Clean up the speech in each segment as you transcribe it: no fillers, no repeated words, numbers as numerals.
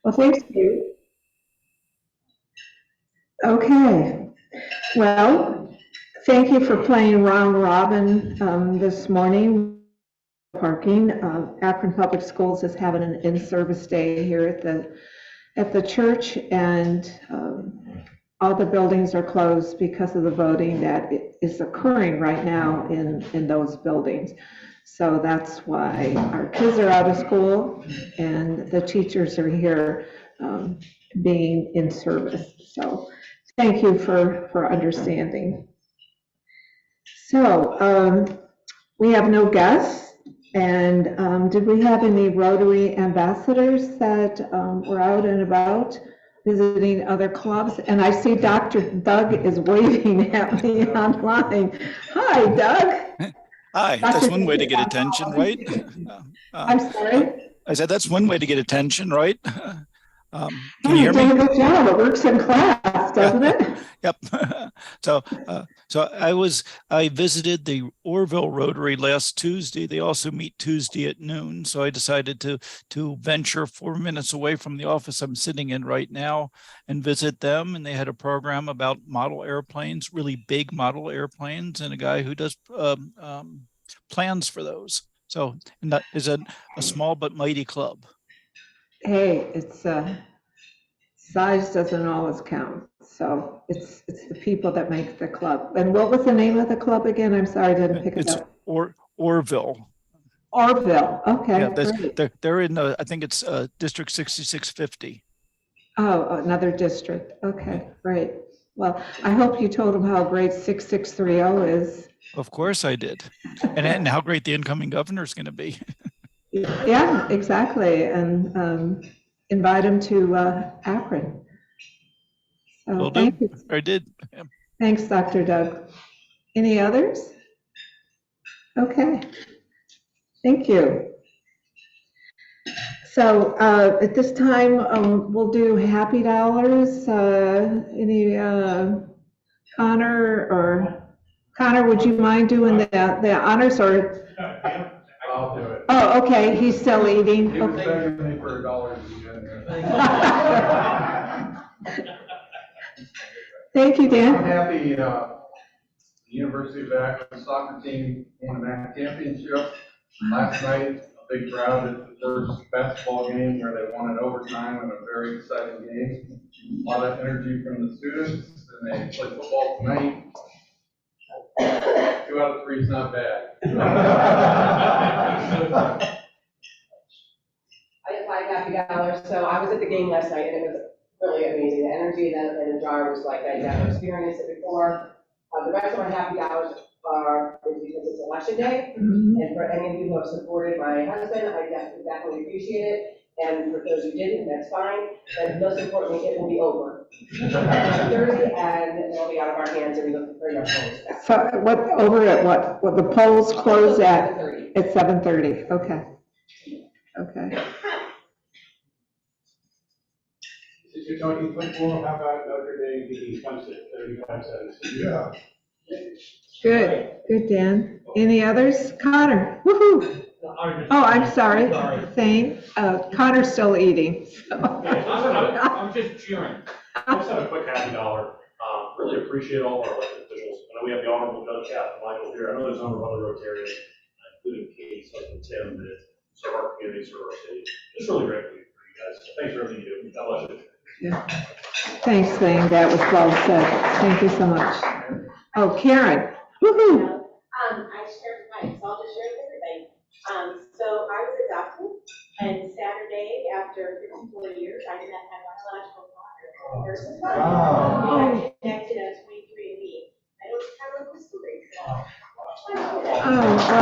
Well, thank you. Okay. Well, thank you for playing round robin this morning. Parking. Akron Public Schools is having an in-service day here at the church, and all the buildings are closed because of the voting that is occurring right now in those buildings. So that's why our kids are out of school and the teachers are here being in service. So thank you for understanding. So we have no guests. And did we have any Rotary ambassadors that were out and about visiting other clubs? And I see Dr. Doug is waving at me online. Hi, Doug. Hi, that's one way to get attention, right? I'm sorry? I said that's one way to get attention, right? Can you hear me? Good job. It works in class, doesn't it? Yep. So I visited the Orville Rotary last Tuesday. They also meet Tuesday at noon. So I decided to venture 4 minutes away from the office I'm sitting in right now and visit them. And they had a program about model airplanes, really big model airplanes, and a guy who does plans for those. So and that is a small but mighty club. Hey, it's size doesn't always count. So it's the people that make the club. And what was the name of the club again? I'm sorry, I didn't pick it up. Orville. Orville. Okay. Yeah, they're in I think it's District 6650. Oh, another district. Okay, great. Well, I hope you told them how great 6630 is. Of course I did. And how great the incoming governor is going to be. Yeah, exactly. And invite him to Akron. So thank you. I did. Yeah. Thanks, Dr. Doug. Any others? Okay. Thank you. So at this time, we'll do happy dollars. Any Connor, would you mind doing the honors or? I'll do it. Oh, okay. He's still eating. He was begging me for $1 Thank you, Dan. I'm happy the University of Akron soccer team won a MAC championship last night. A big crowd at the first basketball game where they won in overtime and a very exciting game. A lot of energy from the students, and they play football tonight. 2 out of 3 is not bad. I have 5 happy dollars. So I was at the game last night and it was really amazing. The energy in the jar was like I'd never experienced it before. The rest of my happy dollars are because it's election day. And for any of you who have supported my husband, I definitely appreciate it. And for those who didn't, that's fine. But most importantly, it will be over. 30, and it'll be out of our hands, and we look very much forward to that. So what over at what? Well, the polls close at 7:30. At 7:30. Okay. Okay. Since you're talking football, how about Notre Dame beating Clemson 35-7? Yeah. Good. Good, Dan. Any others? Connor. Woohoo. Oh, I'm sorry. Thane. Connor's still eating. So. I'm just cheering. I just have a quick happy dollar. Really appreciate all of our elected officials. I know we have the Honorable Judge Captain Michael here. I know there's a number of other Rotarians, including Kate, and Tim, that serve our community, serve our city. It's really great for you guys. Thanks for everything you do. God bless you. Yeah. Thanks, Thane. That was well said. Thank you so much. Oh, Karen. Woohoo. I shared mine, so I'll just share with everybody. So I was adopted, and Saturday, after 54 years, I met my biological father. Versus I connected at 23andMe. I don't have a story. Oh, wow.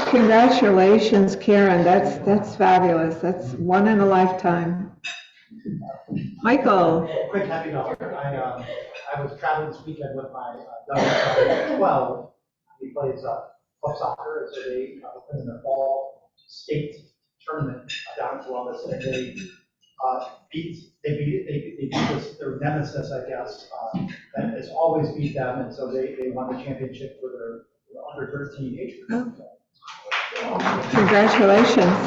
Congratulations, Karen. That's fabulous. That's one in a lifetime. Michael. Quick happy dollar. I was traveling this weekend with my youngest son, 12. He plays club soccer, and so they opened in the fall state tournament down in Columbus, and they beat their nemesis, I guess, that has always beat them, and so they won the championship for their under 13 age group. Oh. Congratulations.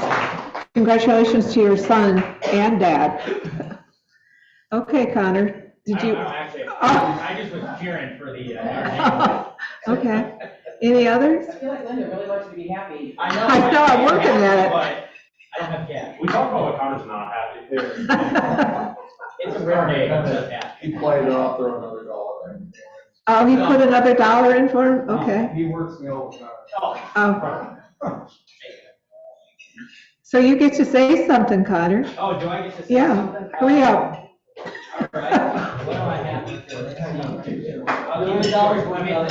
Congratulations to your son and dad. Okay, Connor, did you? Actually, Oh. I just was cheering for the entertainment. Okay, any others? I feel like Linda really wants you to be happy. I know, I'm working at it. But I don't have cash. We talked about what Connor's not happy here. It's a rare day, I'm just happy. He played it off, throw another dollar in. Oh, he put another $1 in for him? Okay. He works me all the time. Oh, so you get to say something, Connor. Oh, do I get to say Yeah, something? hurry up. All right, what am I happy for? I'll give you $1. What am I happy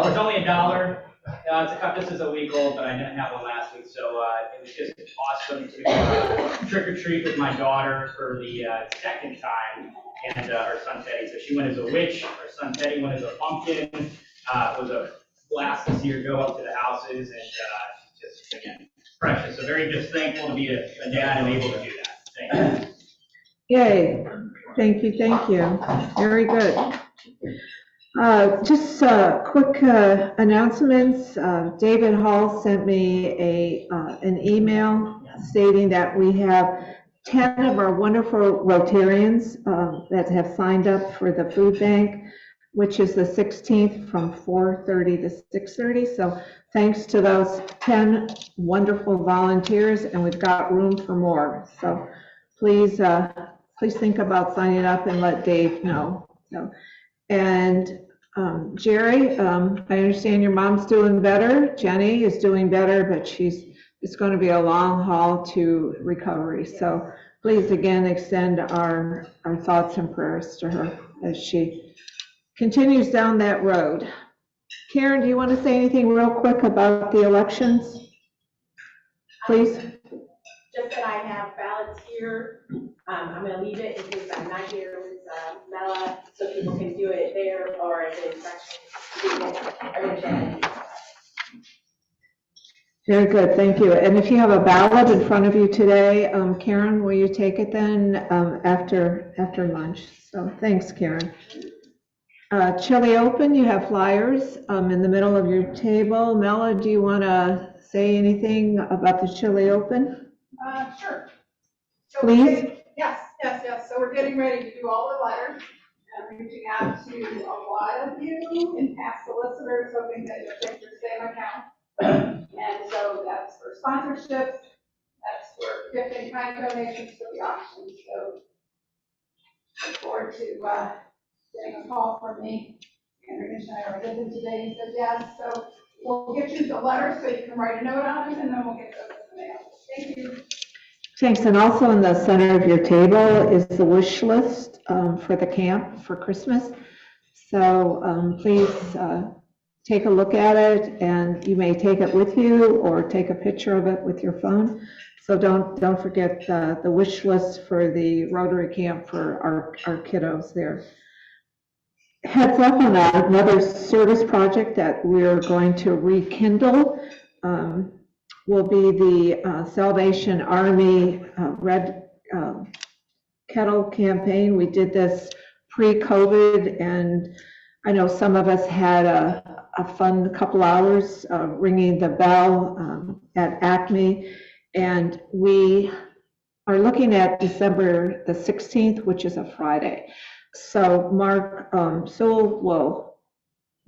for? It's only $1. This is a week old, but I didn't have one last week, so it was just awesome to trick or treat with my daughter for the second time, and her son Teddy. So she went as a witch, her son Teddy went as a pumpkin. It was a blast to see her go up to the houses, and just, again, precious. So very just thankful to be a dad and able to do that. Thank you. Yay, thank you, thank you. Very good. Just quick announcements. David Hall sent me an email stating that we have 10 of our wonderful Rotarians that have signed up for the food bank, which is the 16th from 4:30 to 6:30. So thanks to those 10 wonderful volunteers, and we've got room for more. So please think about signing up and let Dave know. So, and Jerry, I understand your mom's doing better. Jenny is doing better, but it's going to be a long haul to recovery. So please again extend our thoughts and prayers to her as she continues down that road. Karen, do you want to say anything real quick about the elections? Please. Just that I have ballots here. I'm going to leave it in case I'm not here with Mela, so people can do it there or as an instruction. Very good, thank you. And if you have a ballot in front of you today, Karen, will you take it then after lunch? So thanks, Karen. Chili Open, you have flyers in the middle of your table. Mela, do you want to say anything about the Chili Open? Sure. So Please. Yes. So we're getting ready to do all the letters. I'm reaching out to a lot of you and past solicitors, hoping that you'll take your same account. And so that's for sponsorships, that's for gift and kind donations for the auction. So look forward to getting a call from me. And Rich and I already did them today and said yes. So we'll get you the letters so you can write a note on them, and then we'll get those in the mail. Thank you. Thanks, and also in the center of your table is the wish list for the camp for Christmas. So please take a look at it, and you may take it with you or take a picture of it with your phone. So don't forget the wish list for the Rotary camp for our kiddos there. Heads up on another service project that we're going to rekindle. Will be the Salvation Army Red Kettle campaign. We did this pre-COVID, and I know some of us had a fun couple hours ringing the bell at Acme, and we are looking at December the 16th, which is a Friday. So Mark Sewell will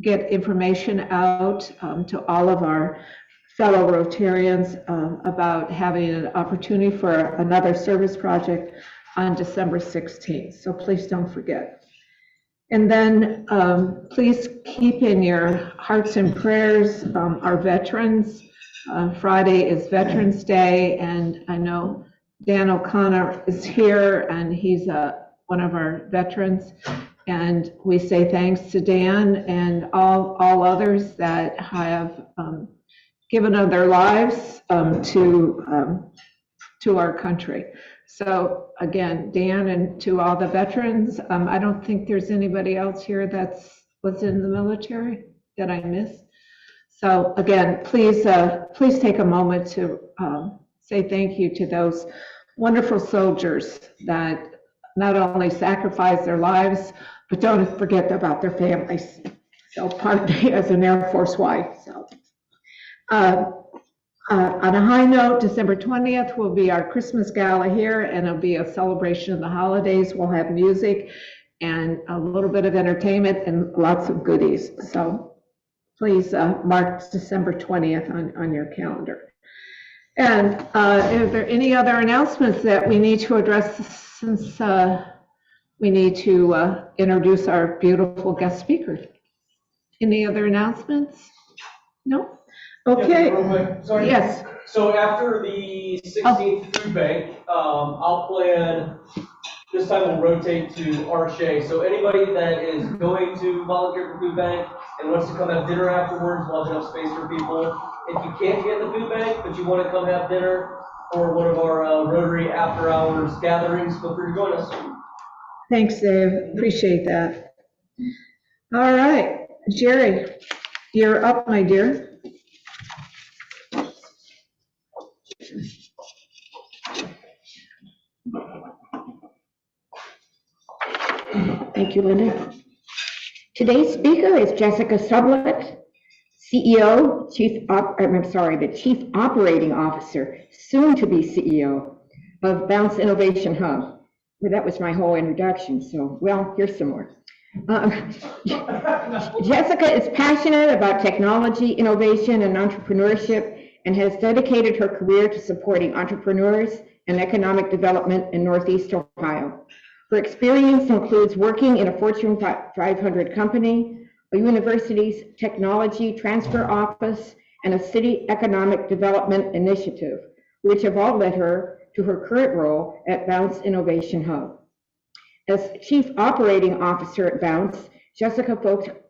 get information out to all of our fellow Rotarians about having an opportunity for another service project on December 16th. So please don't forget. And then please keep in your hearts and prayers our veterans. Friday is Veterans Day, and I know Dan O'Connor is here, and he's one of our veterans. And we say thanks to Dan and all others that have given of their lives to our country. So again, Dan, and to all the veterans, I don't think there's anybody else here was in the military that I missed. So again, please take a moment to say thank you to those wonderful soldiers that not only sacrifice their lives, but don't forget about their families. So pardon me as an Air Force wife. So On a high note, December 20th will be our Christmas gala here, and it'll be a celebration of the holidays. We'll have music and a little bit of entertainment and lots of goodies. So please mark December 20th on your calendar. And are there any other announcements that we need to address since we need to introduce our beautiful guest speaker? Any other announcements? No? Okay. Yeah, real quick, sorry. Yes. So after the 16th food bank, I'll plan, this time we'll rotate to Arche. So anybody that is going to volunteer for food bank and wants to come have dinner afterwards, we'll have enough space for people. If you can't get the food bank, but you want to come have dinner or one of our Rotary after hours gatherings, feel free to join us. Thanks, Dave. Appreciate that. All right, Jerry, you're up, my dear. Thank you, Linda. Today's speaker is Jessica Sublett, CEO, the Chief Operating Officer, soon to be CEO of Bounce Innovation Hub. Well, that was my whole introduction, so, well, here's some more. Jessica is passionate about technology, innovation, and entrepreneurship, and has dedicated her career to supporting entrepreneurs and economic development in Northeast Ohio. Her experience includes working in a Fortune 500 company, a university's technology transfer office, and a city economic development initiative, which have all led her to her current role at Bounce Innovation Hub. As Chief Operating Officer at Bounce, Jessica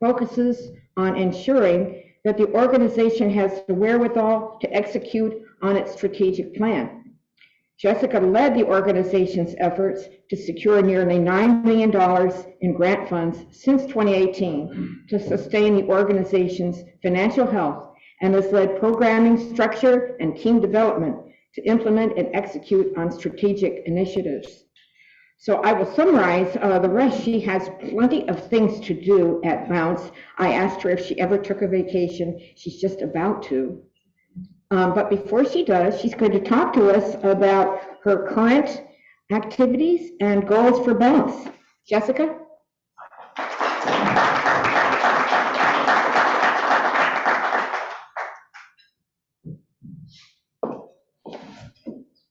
focuses on ensuring that the organization has the wherewithal to execute on its strategic plan. Jessica led the organization's efforts to secure nearly $9 million in grant funds since 2018 to sustain the organization's financial health, and has led programming structure and team development to implement and execute on strategic initiatives. So I will summarize the rest. She has plenty of things to do at Bounce. I asked her if she ever took a vacation. She's just about to. But before she does, she's going to talk to us about her current activities and goals for Bounce. Jessica?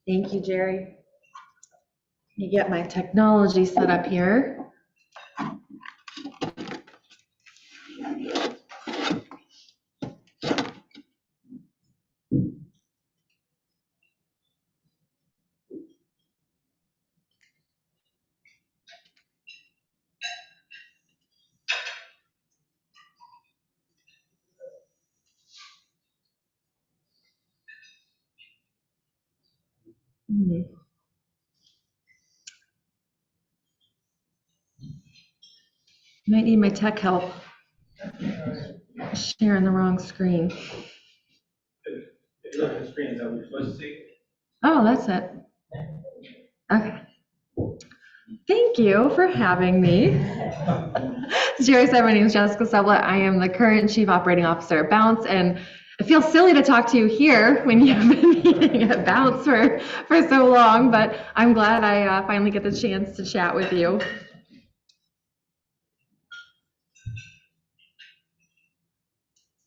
Thank you, Jerry. Let me get my technology set up here. Might need my tech help. Sharing the wrong screen. If you look at the screen, is that what you're supposed to see? Oh, that's it. Okay. Thank you for having me. As Jerry said, my name is Jessica Sublett. I am the current Chief Operating Officer at Bounce, and it feels silly to talk to you here when you've been meeting at Bounce for so long, but I'm glad I finally get the chance to chat with you.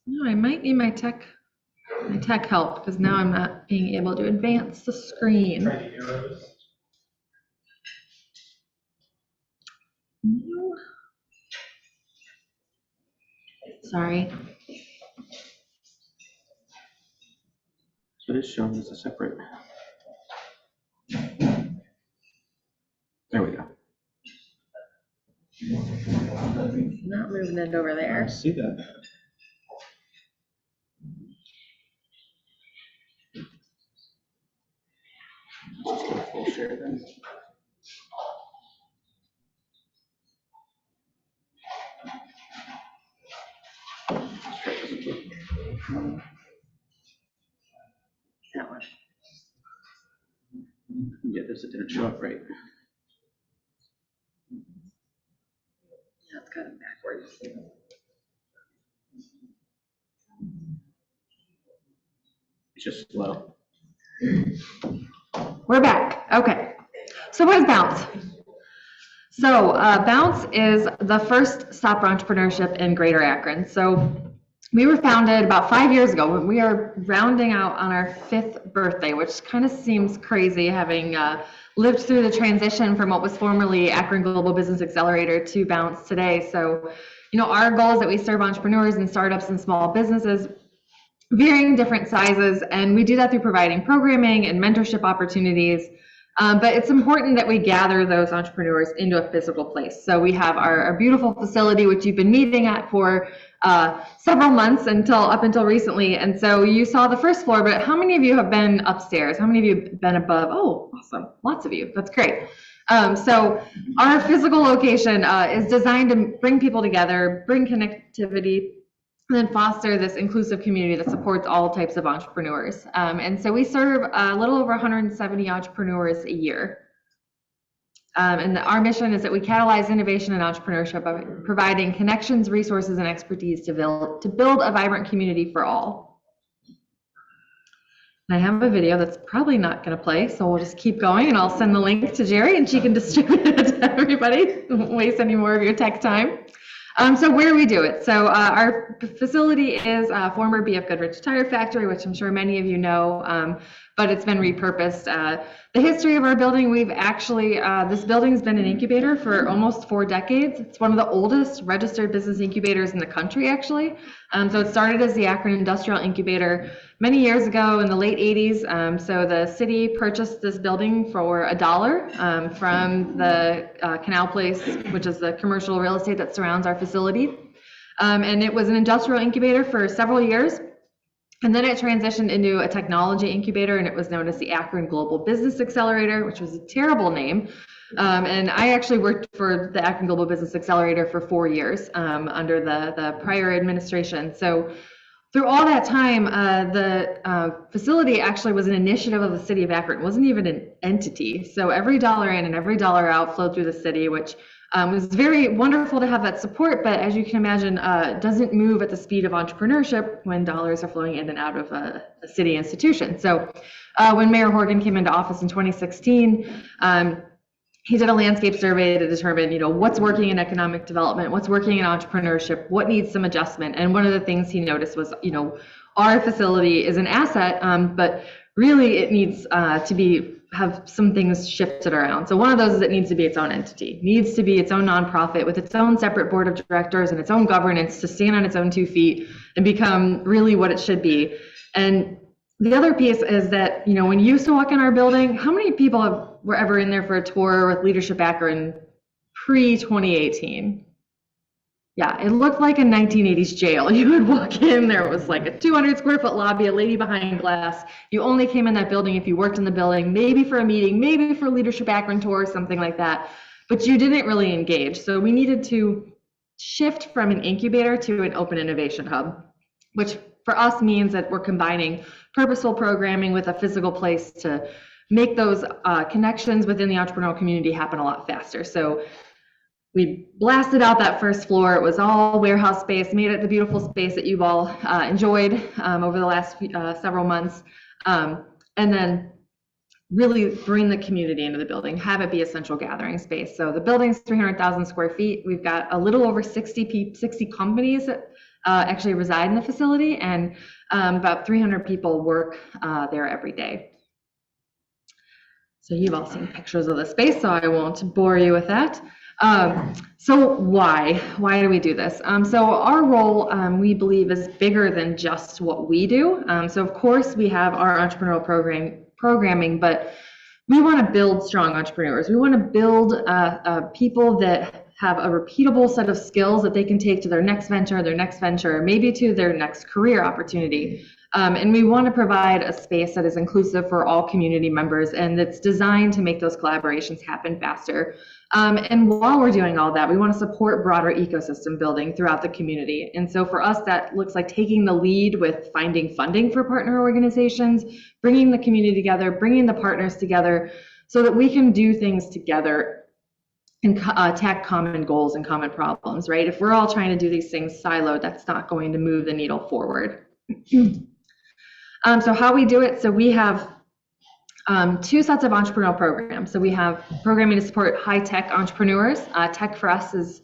No, I might need my tech help, because now I'm not being able to advance the screen. Try the arrows. No. Sorry. So it is shown as a separate. There we go. Not moving it over I there. see that. Just go full share then. That one. Yeah, this it didn't show up right. Yeah, it's kind of backwards. It just slow. We're back. Okay. So what is Bounce? So Bounce is the first stop for entrepreneurship in Greater Akron. So we were founded about 5 years ago. We are rounding out on our 5th birthday, which kind of seems crazy, having lived through the transition from what was formerly Akron Global Business Accelerator to Bounce today. So, you know, our goal is that we serve entrepreneurs and startups and small businesses, varying different sizes, and we do that through providing programming and mentorship opportunities. But it's important that we gather those entrepreneurs into a physical place. So we have our beautiful facility, which you've been meeting at for several months up until recently. And so you saw the first floor, but how many of you have been upstairs? How many of you have been above? Oh, awesome. Lots of you. That's great. So our physical location is designed to bring people together, bring connectivity, and then foster this inclusive community that supports all types of entrepreneurs. And so we serve a little over 170 entrepreneurs a year. And our mission is that we catalyze innovation and entrepreneurship by providing connections, resources, and expertise to build a vibrant community for all. And I have a video that's probably not going to play, so we'll just keep going, and I'll send the link to Jerry, and she can distribute it to everybody. Don't waste any more of your tech time. So where do we do it? So our facility is a former BF Goodrich Tire Factory, which I'm sure many of you know, but it's been repurposed. The history of our building, we've actually, this building's been an incubator for almost 4 decades. It's one of the oldest registered business incubators in the country, actually. So it started as the Akron Industrial Incubator many years ago in the late 80s. So the city purchased this building for $1 from the Canal Place, which is the commercial real estate that surrounds our facility. And it was an industrial incubator for several years. And then it transitioned into a technology incubator, and it was known as the Akron Global Business Accelerator, which was a terrible name. And I actually worked for the Akron Global Business Accelerator for 4 years under the prior administration. So through all that time, the facility actually was an initiative of the city of Akron. It wasn't even an entity. So every dollar in and every dollar out flowed through the city, which was very wonderful to have that support, but as you can imagine, doesn't move at the speed of entrepreneurship when dollars are flowing in and out of a city institution. So when Mayor Horgan came into office in 2016, he did a landscape survey to determine, you know, what's working in economic development, what's working in entrepreneurship, what needs some adjustment. And one of the things he noticed was, you know, our facility is an asset, but really it needs to have some things shifted around. So one of those is it needs to be its own entity, needs to be its own nonprofit with its own separate board of directors and its own governance to stand on its own 2 feet and become really what it should be. And the other piece is that, you know, when you used to walk in our building, how many people were ever in there for a tour with Leadership Akron pre-2018? Yeah, it looked like a 1980s jail. You would walk in, there was like a 200 square foot lobby, a lady behind glass. You only came in that building if you worked in the building, maybe for a meeting, maybe for a Leadership Akron tour, something like that. But you didn't really engage. So we needed to shift from an incubator to an open innovation hub, which for us means that we're combining purposeful programming with a physical place to make those connections within the entrepreneurial community happen a lot faster. So we blasted out that first floor. It was all warehouse space, made it the beautiful space that you've all enjoyed over the last several months. And then really bring the community into the building, have it be a central gathering space. So the building's 300,000 square feet. We've got a little over 60 companies that actually reside in the facility, and about 300 people work there every day. So you've all seen pictures of the space, so I won't bore you with that. So why do we do this? So our role, we believe, is bigger than just what we do. So of course we have our entrepreneurial programming, but we want to build strong entrepreneurs. We want to build people that have a repeatable set of skills that they can take to their next venture, maybe to their next career opportunity. And we want to provide a space that is inclusive for all community members and that's designed to make those collaborations happen faster. And while we're doing all that, we want to support broader ecosystem building throughout the community. And so for us, that looks like taking the lead with finding funding for partner organizations, bringing the community together, bringing the partners together so that we can do things together and attack common goals and common problems, right? If we're all trying to do these things siloed, that's not going to move the needle forward. So how we do it, so we have two sets of entrepreneurial programs. So we have programming to support high-tech entrepreneurs. Tech for us is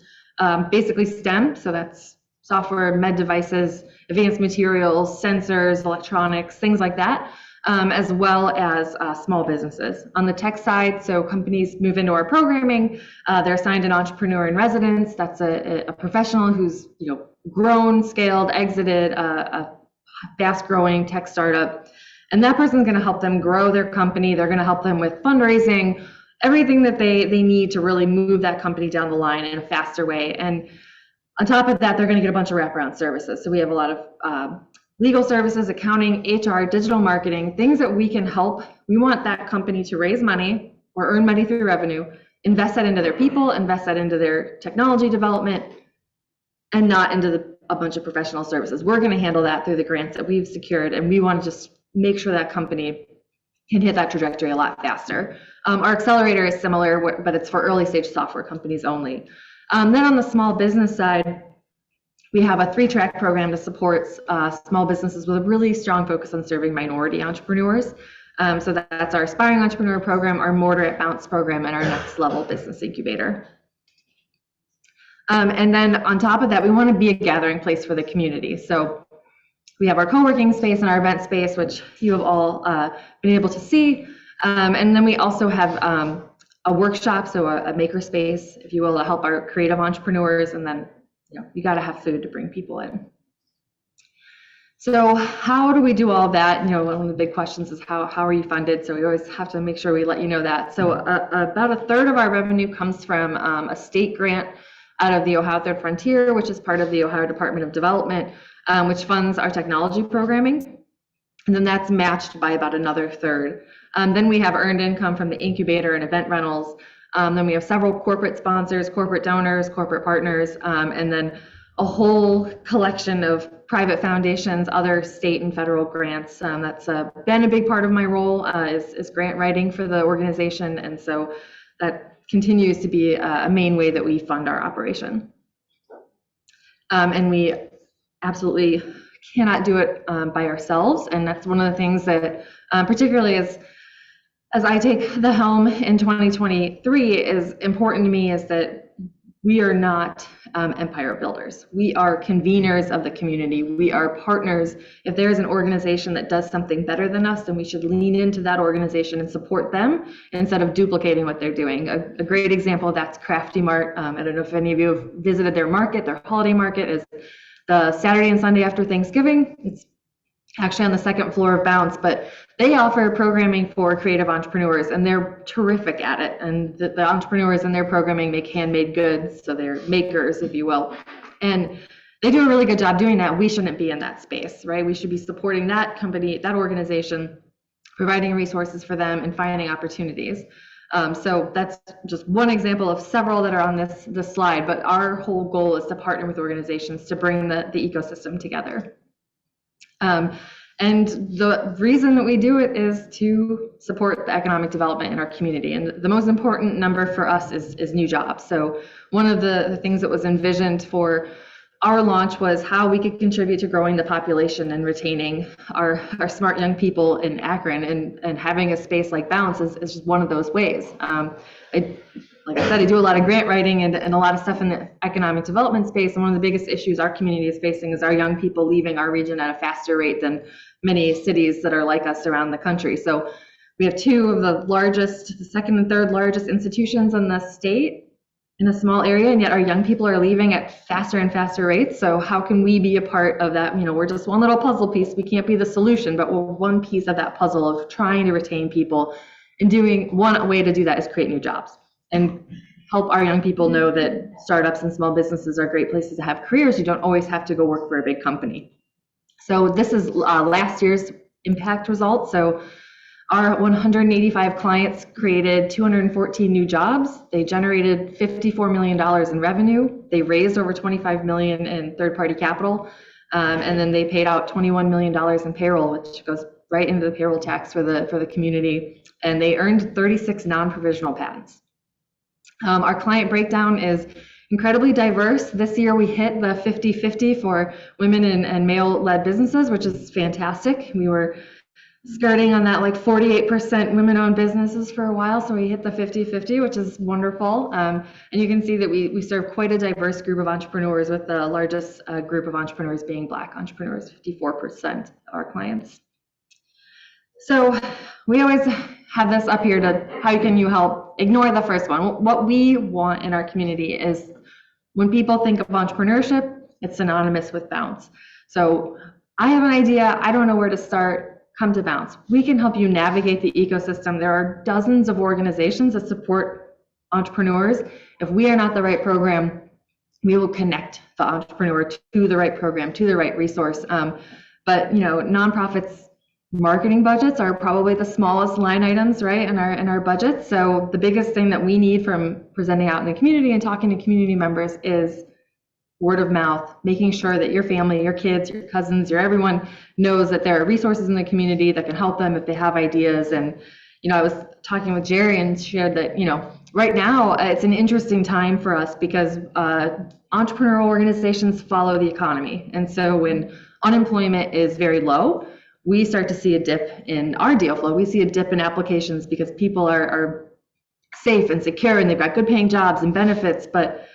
basically STEM, so that's software, med devices, advanced materials, sensors, electronics, things like that, as well as small businesses. On the tech side, so companies move into our programming, they're assigned an entrepreneur in residence. That's a professional who's grown, scaled, exited a fast-growing tech startup. And that person's going to help them grow their company. They're going to help them with fundraising, everything that they need to really move that company down the line in a faster way. And on top of that, they're going to get a bunch of wraparound services. So we have a lot of legal services, accounting, HR, digital marketing, things that we can help. We want that company to raise money or earn money through revenue, invest that into their people, invest that into their technology development, and not into a bunch of professional services. We're going to handle that through the grants that we've secured, and we want to just make sure that company can hit that trajectory a lot faster. Our accelerator is similar, but it's for early stage software companies only. Then on the small business side, we have a 3-track program that supports small businesses with a really strong focus on serving minority entrepreneurs. So that's our Aspiring Entrepreneur program, our Mortar at Bounce program, and our Next Level Business Incubator. And then on top of that, we want to be a gathering place for the community. So we have our co-working space and our event space, which you have all been able to see. And then we also have a workshop, so a maker space, if you will, to help our creative entrepreneurs. And then you got to have food to bring people in. So how do we do all of that? One of the big questions is how are you funded? So we always have to make sure we let you know that. So about 1/3 of our revenue comes from a state grant out of the Ohio Third Frontier, which is part of the Ohio Department of Development, which funds our technology programming. And then that's matched by about another 1/3. Then we have earned income from the incubator and event rentals. Then we have several corporate sponsors, corporate donors, corporate partners, and then a whole collection of private foundations, other state and federal grants. That's been a big part of my role, is grant writing for the organization. And so that continues to be a main way that we fund our operation. And we absolutely cannot do it by ourselves. And that's one of the things that, particularly as I take the helm in 2023, is important to me, is that we are not empire builders. We are conveners of the community. We are partners. If there's an organization that does something better than us, then we should lean into that organization and support them instead of duplicating what they're doing. A great example of that's Crafty Mart. I don't know if any of you have visited their market. Their holiday market is the Saturday and Sunday after Thanksgiving. It's actually on the 2nd floor of Bounce, but they offer programming for creative entrepreneurs, and they're terrific at it. And the entrepreneurs in their programming make handmade goods, so they're makers, if you will. And they do a really good job doing that. We shouldn't be in that space, right? We should be supporting that company, that organization, providing resources for them and finding opportunities. So that's just one example of several that are on this slide, but our whole goal is to partner with organizations to bring the ecosystem together. And the reason that we do it is to support the economic development in our community. And the most important number for us is new jobs. So one of the things that was envisioned for our launch was how we could contribute to growing the population and retaining our smart young people in Akron, and having a space like Bounce is just one of those ways. Like I said, I do a lot of grant writing and a lot of stuff in the economic development space. And one of the biggest issues our community is facing is our young people leaving our region at a faster rate than many cities that are like us around the country. So we have 2 of the largest, the 2nd and 3rd largest institutions in the state in a small area, and yet our young people are leaving at faster and faster rates. So how can we be a part of that? We're just one little puzzle piece. We can't be the solution, but we're one piece of that puzzle of trying to retain people. And one way to do that is create new jobs and help our young people know that startups and small businesses are great places to have careers. You don't always have to go work for a big company. So this is last year's impact results. So our 185 clients created 214 new jobs. They generated $54 million in revenue. They raised over $25 million in third-party capital. And then they paid out $21 million in payroll, which goes right into the payroll tax for the community. And they earned 36 non-provisional patents. Our client breakdown is incredibly diverse. This year we hit the 50-50 for women and male-led businesses, which is fantastic. We were skirting on that like 48% women-owned businesses for a while, so we hit the 50-50, which is wonderful. And you can see that we serve quite a diverse group of entrepreneurs, with the largest group of entrepreneurs being Black entrepreneurs, 54% of our clients. So we always have this up here to how can you help. Ignore the first one. What we want in our community is when people think of entrepreneurship, it's synonymous with Bounce. So I have an idea, I don't know where to start, come to Bounce. We can help you navigate the ecosystem. There are dozens of organizations that support entrepreneurs. If we are not the right program, we will connect the entrepreneur to the right program, to the right resource. But nonprofits marketing budgets are probably the smallest line items, right, in our budget. So the biggest thing that we need from presenting out in the community and talking to community members is word of mouth, making sure that your family, your kids, your cousins, your everyone knows that there are resources in the community that can help them if they have ideas. And I was talking with Jerry and shared that right now it's an interesting time for us because entrepreneurial organizations follow the economy, and so when unemployment is very low, we start to see a dip in our deal flow. We see a dip in applications because people are safe and secure and they've got good paying jobs and benefits. But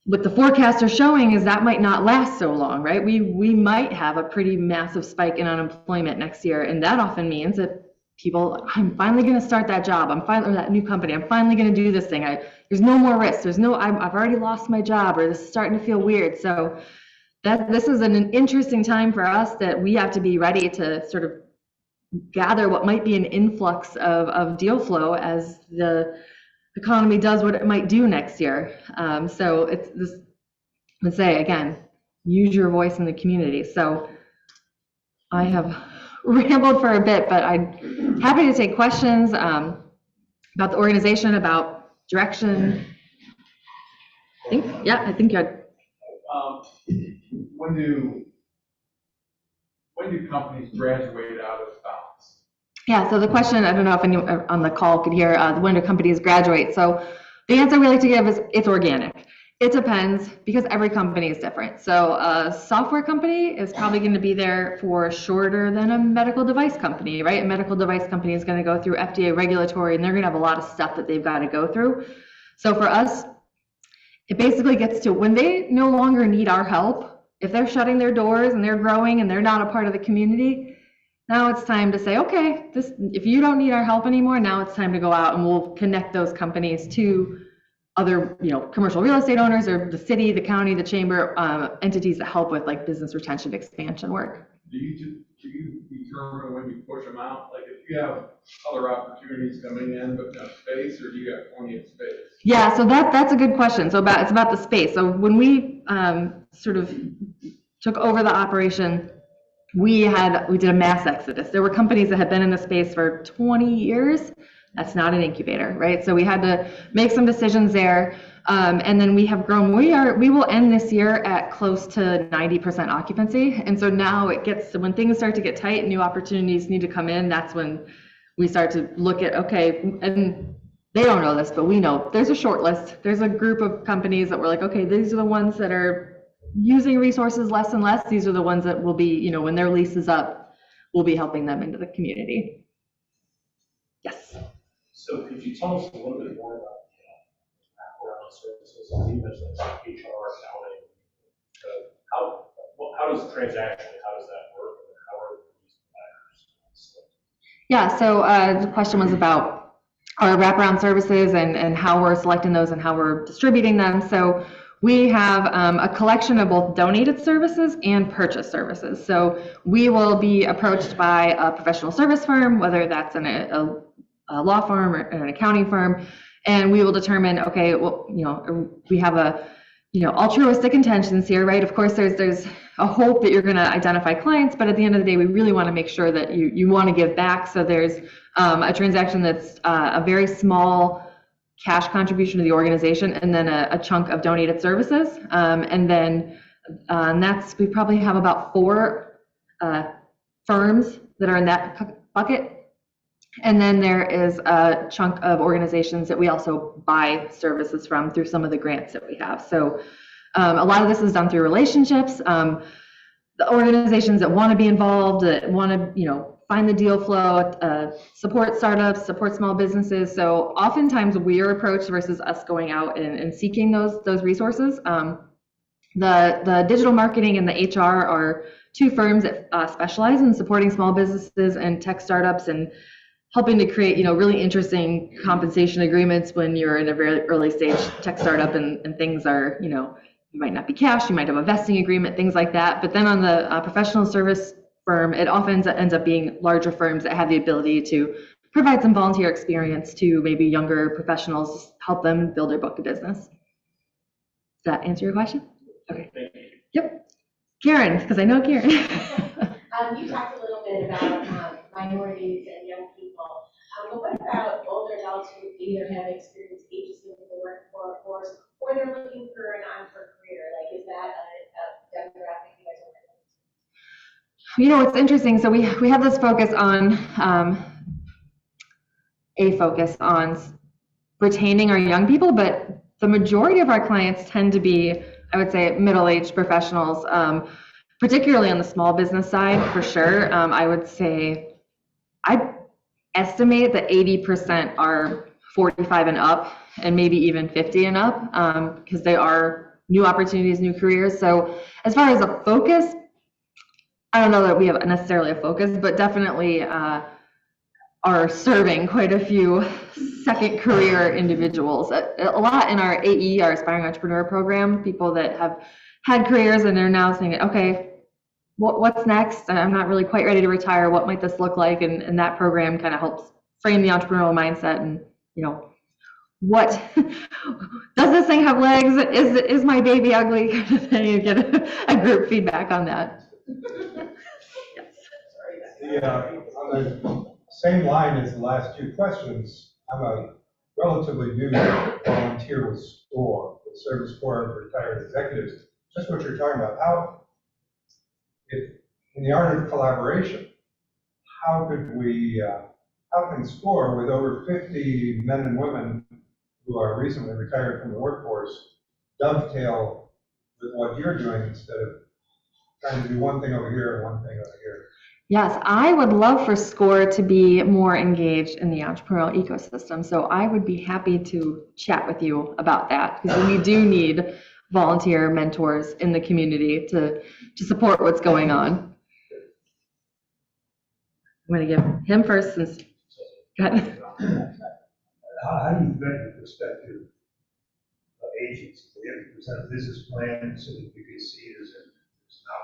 what the forecasts are showing is that might not last so long, right? We might have a pretty massive spike in unemployment next year. And that often means that people, I'm finally going to start that job. Or that new company. I'm finally going to do this thing. There's no more risk. I've already lost my job, or this is starting to feel weird. So this is an interesting time for us that we have to be ready to sort of gather what might be an influx of deal flow as the economy does what it might do next year. So it's this, let's say again, use your voice in the community. So I have rambled for a bit, but I'm happy to take questions about the organization, about direction. I think you had. When do companies graduate out of Bounce? Yeah, so the question, I don't know if anyone on the call could hear, when do companies graduate? So the answer we like to give is it's organic. It depends because every company is different. So a software company is probably going to be there for shorter than a medical device company, right? A medical device company is going to go through FDA regulatory, and they're going to have a lot of stuff that they've got to go through. So for us, it basically gets to when they no longer need our help. If they're shutting their doors and they're growing and they're not a part of the community, now it's time to say, okay, if you don't need our help anymore, now it's time to go out and we'll connect those companies to other, commercial real estate owners or the city, the county, the chamber, entities that help with like business retention, expansion work. Do you determine when you push them out? Like if you have other opportunities coming in but no space, or do you have plenty of space? Yeah, so that's a good question. So it's about the space. So when we sort of took over the operation, we did a mass exodus. There were companies that had been in the space for 20 years. That's not an incubator, right? So we had to make some decisions there. And then we have grown. We will end this year at close to 90% occupancy. And so now when things start to get tight, new opportunities need to come in. That's when we start to look at, okay, and they don't know this, but we know there's a short list. There's a group of companies that we're like, okay, these are the ones that are using resources less and less. These are the ones that will be, when their lease is up, we'll be helping them into the community. Yes. So could you tell us a little bit more about the background services? You mentioned like HR, accounting. How does transactionally, how does that work? And how are these providers? Yeah, so the question was about our wraparound services and how we're selecting those and how we're distributing them. So we have a collection of both donated services and purchase services. So we will be approached by a professional service firm, whether that's a law firm or an accounting firm, and we will determine, okay, well, we have altruistic intentions here, right? Of course, there's a hope that you're going to identify clients, but at the end of the day, we really want to make sure that you want to give back. So there's a transaction that's a very small cash contribution to the organization, and then a chunk of donated services. And then we probably have about 4 firms that are in that bucket. And then there is a chunk of organizations that we also buy services from through some of the grants that we have. So a lot of this is done through relationships. The organizations that want to be involved, that want to, find the deal flow, support startups, support small businesses. So oftentimes we are approached versus us going out and seeking those resources. The digital marketing and the HR are two firms that specialize in supporting small businesses and tech startups and helping to create, really interesting compensation agreements when you're in a very early stage tech startup and things are, you might not be cash, you might have a vesting agreement, things like that. But then on the professional service firm, it often ends up being larger firms that have the ability to provide some volunteer experience to maybe younger professionals, help them build their book of business. Does that answer your question? Okay. Yep. Karen, because I know Karen. You talked a little bit about minorities and young people, but what about older adults who either have experienced ageism in the workforce or they're looking for an on-career career? Like, is that a demographic you guys are looking at? It's interesting. So we have this focus on retaining our young people, but the majority of our clients tend to be, I would say, middle-aged professionals, particularly on the small business side, for sure. I would say, I estimate that 80% are 45 and up, and maybe even 50 and up, because they are new opportunities, new careers. So as far as a focus, I don't know that we have necessarily a focus, but definitely are serving quite a few second career individuals. A lot in our AE, our Aspiring Entrepreneur program, people that have had careers and they're now saying, okay, what's next? I'm not really quite ready to retire. What might this look like? And that program kind of helps frame the entrepreneurial mindset and, what does this thing have legs? Is my baby ugly? Kind of thing. You get a group feedback on that. On the same line as the last two questions, I'm a relatively new volunteer with SCORE, the Service Corps of Retired Executives. Just what you're talking about, if in the art of collaboration, how can SCORE, with over 50 men and women who are recently retired from the workforce, dovetail with what you're doing instead of trying to do one thing over here and one thing over here? Yes, I would love for SCORE to be more engaged in the entrepreneurial ecosystem. So I would be happy to chat with you about that, because we do need volunteer mentors in the community to support what's going on. I'm going to give him first since. Go ahead. How do you vet the perspective of agents? Do you have to present a business plan so that you can see it as an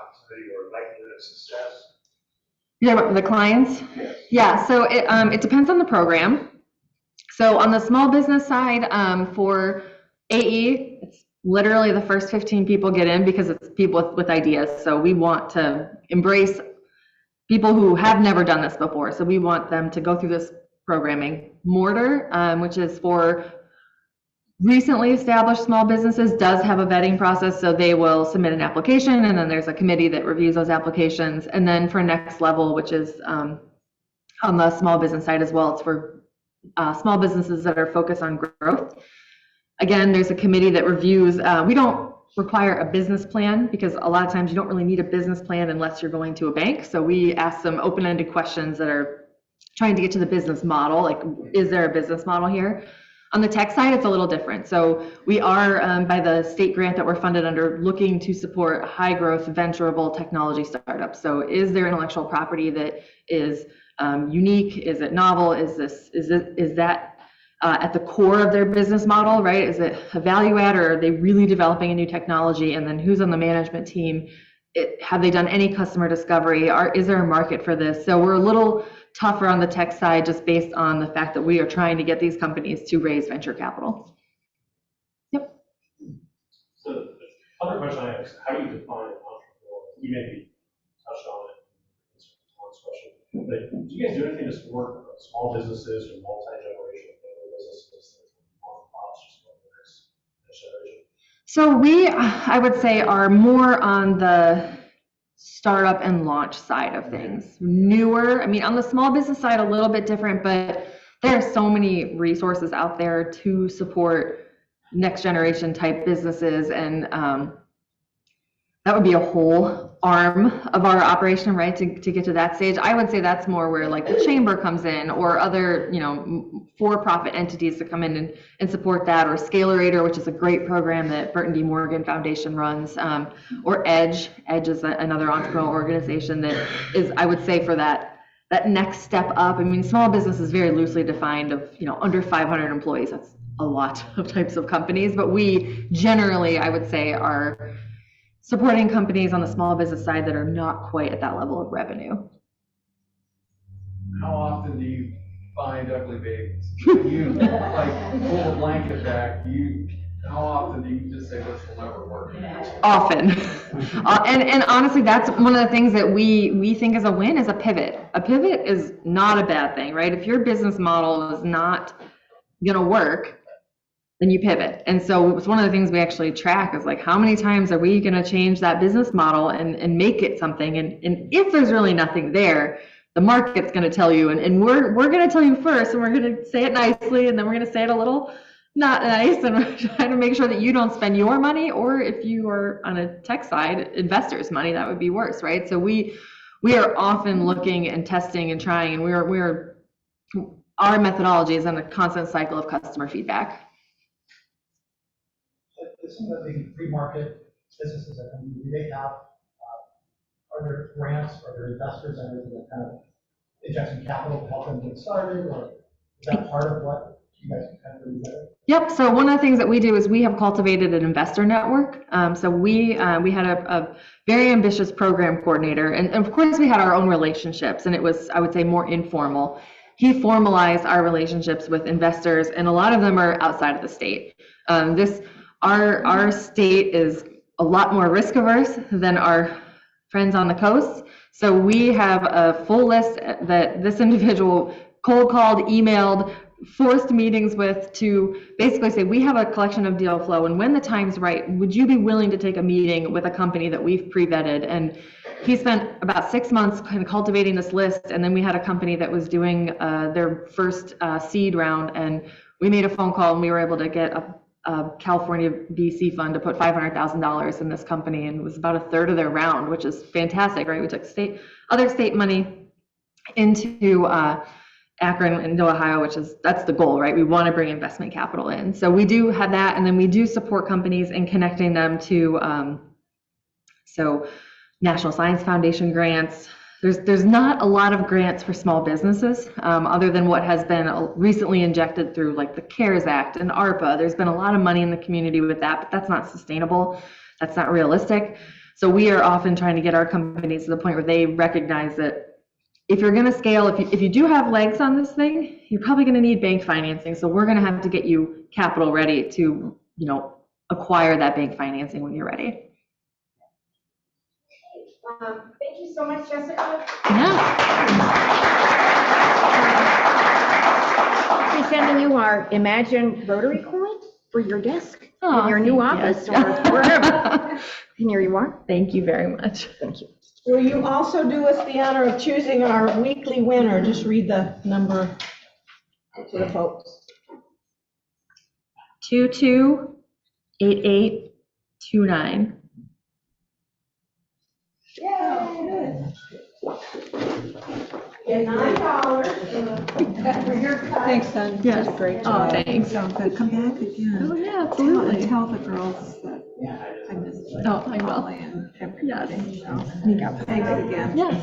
opportunity or likelihood of success? Yeah, the clients? Yes. Yeah, so it depends on the program. So on the small business side, for AE, it's literally the first 15 people get in because it's people with ideas. So we want to embrace people who have never done this before. So we want them to go through this programming. Mortar, which is for recently established small businesses, does have a vetting process. So they will submit an application, and then there's a committee that reviews those applications. And then for next level, which is on the small business side as well, it's for small businesses that are focused on growth. Again, there's a committee that reviews. We don't require a business plan because a lot of times you don't really need a business plan unless you're going to a bank. So we ask some open-ended questions that are trying to get to the business model, like, is there a business model here? On the tech side, it's a little different. So we are, by the state grant that we're funded under, looking to support high growth, venturable technology startups. So is there intellectual property that is unique? Is it novel? Is that at the core of their business model, right? Is it a value add, or are they really developing a new technology? And then who's on the management team? Have they done any customer discovery? Is there a market for this? So we're a little tougher on the tech side just based on the fact that we are trying to get these companies to raise venture capital. Yep. So the other question I have is, how do you define an entrepreneur? You maybe touched on it in Tom's question, but do you guys do anything to support small businesses or multi-generational family businesses that are pops just for the next generation? So we, I would say, are more on the startup and launch side of things. Newer, I mean, on the small business side, a little bit different, but there are so many resources out there to support next generation type businesses, and that would be a whole arm of our operation, right, to get to that stage. I would say that's more where like the chamber comes in, or other, you know, for-profit entities that come in and support that, or Scalerator, which is a great program that Burton D. Morgan Foundation runs, or Edge. Edge is another entrepreneurial organization that is, I would say, for that next step up. I mean, small business is very loosely defined of, you know, under 500 employees. That's a lot of types of companies, but we generally, I would say, are supporting companies on the small business side that are not quite at that level of revenue. How often do you find ugly babies? You like pull the blanket back, how often do you just say this will never work? Often. And honestly, that's one of the things that we think is a win, is a pivot. A pivot is not a bad thing, right? If your business model is not gonna work, then you pivot. And so it's one of the things we actually track, is like, how many times are we gonna change that business model and make it something? And if there's really nothing there, the market's gonna tell you, and we're gonna tell you first, and we're gonna say it nicely, and then we're gonna say it a little not nice, and we're trying to make sure that you don't spend your money, or if you are on a tech side, investors' money, that would be worse, right? So we are often looking and testing and trying, and our methodology is on a constant cycle of customer feedback. Some of the free market businesses that come, do they have, are there grants, are there investors that are kind of injecting capital to help them get started, or is that part of what you guys can kind of do better? Yep, so one of the things that we do is we have cultivated an investor network. So we had a very ambitious program coordinator, and of course we had our own relationships, and it was, I would say, more informal. He formalized our relationships with investors, and a lot of them are outside of the state. Our state is a lot more risk averse than our friends on the coast. So we have a full list that this individual cold called, emailed, forced meetings with, to basically say, we have a collection of deal flow, and when the time's right, would you be willing to take a meeting with a company that we've pre-vetted? And he spent about 6 months kind of cultivating this list, and then we had a company that was doing their first seed round, and we made a phone call, and we were able to get a California VC fund to put $500,000 in this company, and it was about a third of their round, which is fantastic, right? We took other state money into Akron and Ohio, that's the goal, right? We want to bring investment capital in. So we do have that, and then we do support companies in connecting them to so National Science Foundation grants. There's not a lot of grants for small businesses, other than what has been recently injected through like the CARES Act and ARPA. There's been a lot of money in the community with that, but that's not sustainable. That's not realistic. So we are often trying to get our companies to the point where they recognize that if you're going to scale, if you do have legs on this thing, you're probably going to need bank financing. So we're going to have to get you capital ready to, you know, acquire that bank financing when you're ready. Thank you so much, Jessica. Yeah. We're sending you our Imagine Rotary coin for your desk in your new office or wherever. And here you are. Thank you very much. Thank you. Will you also do us the honor of choosing our weekly winner? Just read the number to the folks. 228829. Yay! Get $9 for your time. Thanks, son. Yes. Did a great Oh, job. thanks. Sounds good. Come back again. Oh, yeah, absolutely. Tell the girls that I missed them. Oh, I will. Holly and everybody. Yes. So, yeah, thanks again. Yes.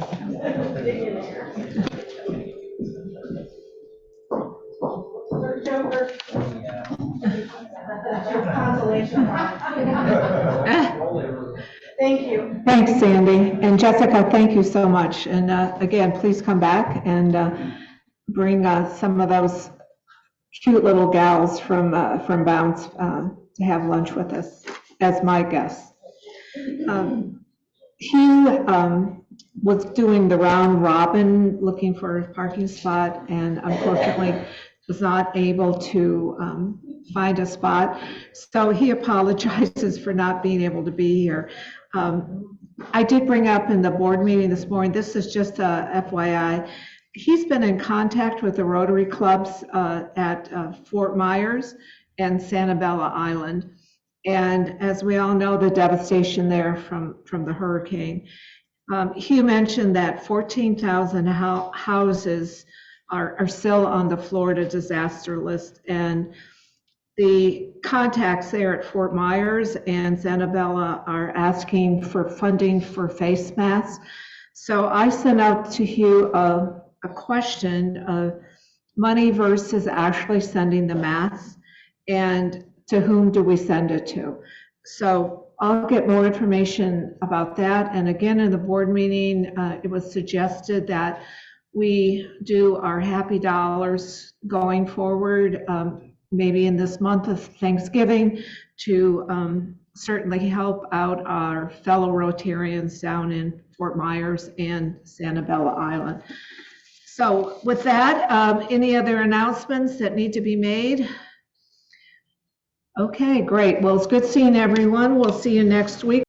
Joker. Consolation prize. Thank you. Thanks, Sandy. And Jessica, thank you so much. And again, please come back and bring some of those cute little gals from Bounce to have lunch with us as my guests. Hugh was doing the round robin looking for a parking spot, and unfortunately was not able to find a spot. So he apologizes for not being able to be here. I did bring up in the board meeting this morning, this is just a FYI. He's been in contact with the Rotary clubs at Fort Myers and Sanibel Island. And as we all know, the devastation there from the hurricane. Hugh mentioned that 14,000 houses are still on the Florida disaster list. And the contacts there at Fort Myers and Sanibel are asking for funding for face masks. So I sent out to Hugh a question of money versus actually sending the masks, and to whom do we send it to? So I'll get more information about that. And again, in the board meeting, it was suggested that we do our happy dollars going forward, maybe in this month of Thanksgiving, to certainly help out our fellow Rotarians down in Fort Myers and Sanibel Island. So with that, any other announcements that need to be made? Okay, great. Well, it's good seeing everyone. We'll see you next week.